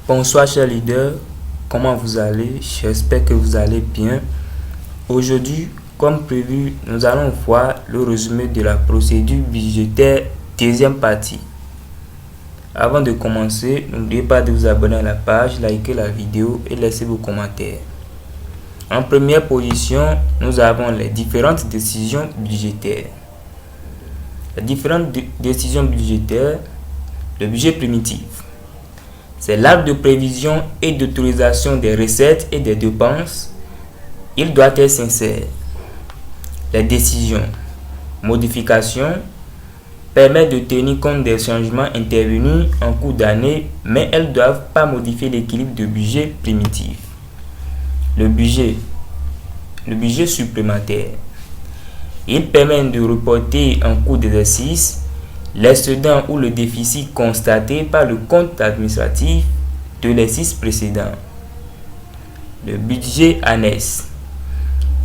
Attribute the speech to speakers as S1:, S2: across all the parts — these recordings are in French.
S1: Bonsoir chers leaders, comment vous allez? J'espère que vous allez bien. Aujourd'hui, comme prévu, nous allons voir le résumé de la procédure budgétaire deuxième partie. Avant de commencer, n'oubliez pas de vous abonner à la page, liker la vidéo et laisser vos commentaires. En première position, nous avons les différentes décisions budgétaires. Les différentes décisions budgétaires, le budget primitif. C'est l'acte de prévision et d'autorisation des recettes et des dépenses. Il doit être sincère. Les décisions, modifications, permettent de tenir compte des changements intervenus en cours d'année, mais elles ne doivent pas modifier l'équilibre du budget primitif. Le budget supplémentaire. Il permet de reporter en cours d'exercice l'excédent ou le déficit constaté par le compte administratif de l'exercice précédent. Le budget annexe.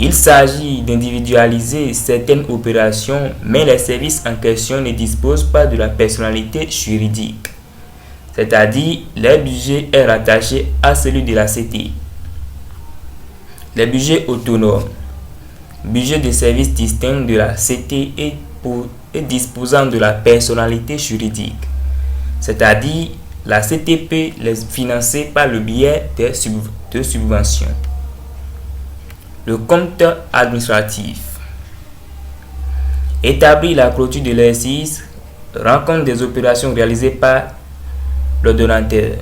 S1: Il s'agit d'individualiser certaines opérations, mais les services en question ne disposent pas de la personnalité juridique. C'est-à-dire, le budget est rattaché à celui de la CT. Les budgets autonomes. Budget de services distincts de la CT et disposant de la personnalité juridique, c'est-à-dire la CTP les financer par le biais de subventions. Le compte administratif établit la clôture de l'exercice, rend compte des opérations réalisées par l'ordonnateur,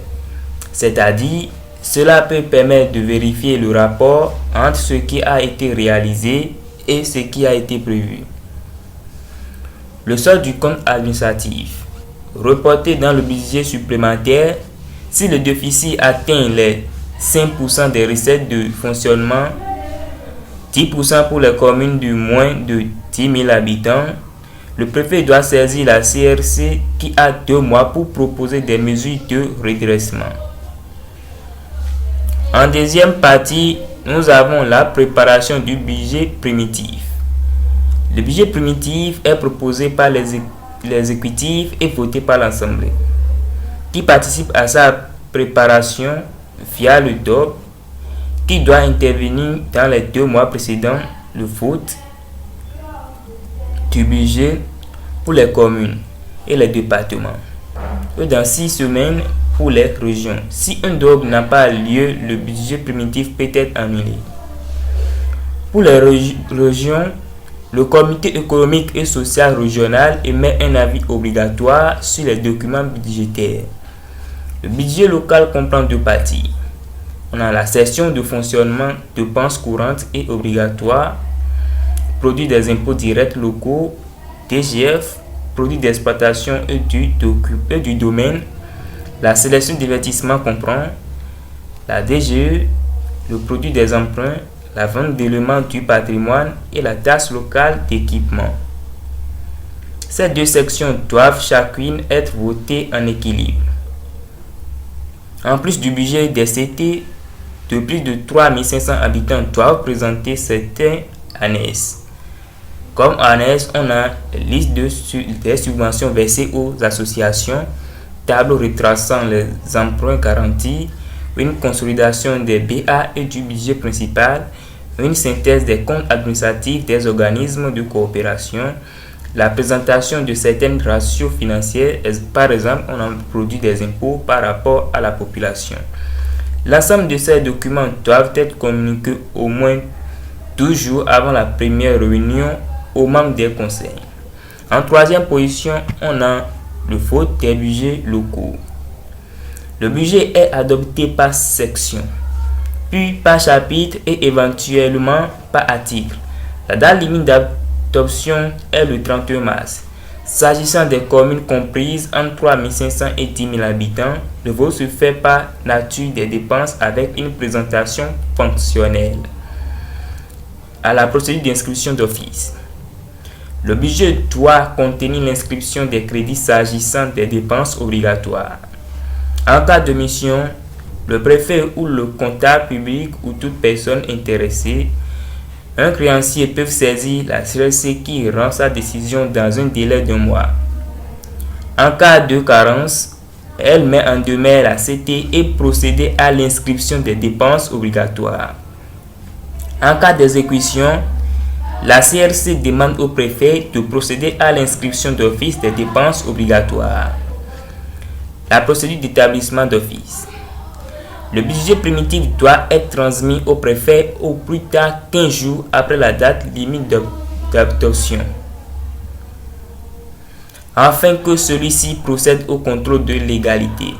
S1: c'est-à-dire cela peut permettre de vérifier le rapport entre ce qui a été réalisé et ce qui a été prévu. Le solde du compte administratif, reporté dans le budget supplémentaire si le déficit atteint les 5% des recettes de fonctionnement, 10% pour les communes de moins de 10 000 habitants. Le préfet doit saisir la CRC qui a 2 mois pour proposer des mesures de redressement. En deuxième partie, nous avons la préparation du budget primitif. Le budget primitif est proposé par l'exécutif et voté par l'Assemblée, qui participe à sa préparation via le DOP, qui doit intervenir dans les 2 mois précédant le vote du budget pour les communes et les départements, et dans 6 semaines pour les régions. Si un DOP n'a pas lieu, le budget primitif peut être annulé. Pour les régions, le comité économique et social régional émet un avis obligatoire sur les documents budgétaires. Le budget local comprend 2 parties. On a la section de fonctionnement, dépenses courantes et obligatoires, produits des impôts directs locaux, TGF, produits d'exploitation et du domaine. La sélection d'investissement comprend la DGE, le produit des emprunts, la vente d'éléments du patrimoine et la taxe locale d'équipement. Ces 2 sections doivent chacune être votées en équilibre. En plus du budget des CT, de plus de 3500 habitants doivent présenter certains annexes. Comme annexe, on a liste des subventions versées aux associations, tableau retraçant les emprunts garantis, une consolidation des BA et du budget principal, une synthèse des comptes administratifs des organismes de coopération, la présentation de certaines ratios financières, par exemple, on a produit des impôts par rapport à la population. L'ensemble de ces documents doivent être communiqués au moins 12 jours avant la première réunion aux membres des conseils. En troisième position, on a le vote des budgets locaux. Le budget est adopté par section, puis par chapitre et éventuellement par article. La date limite d'adoption est le 31 mars. S'agissant des communes comprises entre 3500 et 10 000 habitants, le vote se fait par nature des dépenses avec une présentation fonctionnelle. À la procédure d'inscription d'office. Le budget doit contenir l'inscription des crédits s'agissant des dépenses obligatoires. En cas de mission, le préfet ou le comptable public ou toute personne intéressée, un créancier peut saisir la CRC qui rend sa décision dans un délai d'1 mois. En cas de carence, Elle met en demeure la CT et procéder à l'inscription des dépenses obligatoires. En cas d'exécution, la CRC demande au préfet de procéder à l'inscription d'office des dépenses obligatoires. La procédure d'établissement d'office. Le budget primitif doit être transmis au préfet au plus tard 15 jours après la date limite d'adoption, afin que celui-ci procède au contrôle de légalité.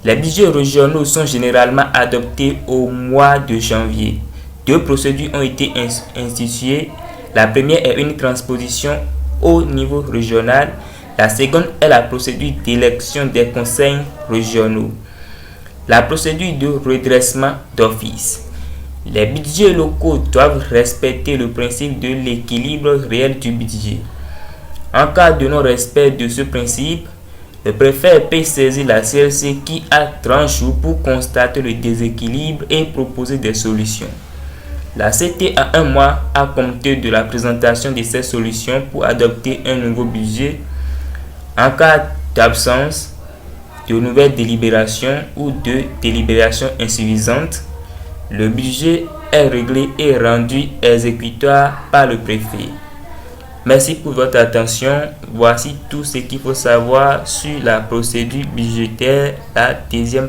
S1: Les budgets régionaux sont généralement adoptés au mois de janvier. 2 procédures ont été instituées. La première est une transposition au niveau régional. La seconde est la procédure d'élection des conseils régionaux. La procédure de redressement d'office. Les budgets locaux doivent respecter le principe de l'équilibre réel du budget. En cas de non-respect de ce principe, le préfet peut saisir la CRC qui a 30 jours pour constater le déséquilibre et proposer des solutions. La CT a 1 mois à compter de la présentation de ces solutions pour adopter un nouveau budget. En cas d'absence de nouvelles délibérations ou de délibérations insuffisantes, le budget est réglé et rendu exécutoire par le préfet. Merci pour votre attention. Voici tout ce qu'il faut savoir sur la procédure budgétaire, la deuxième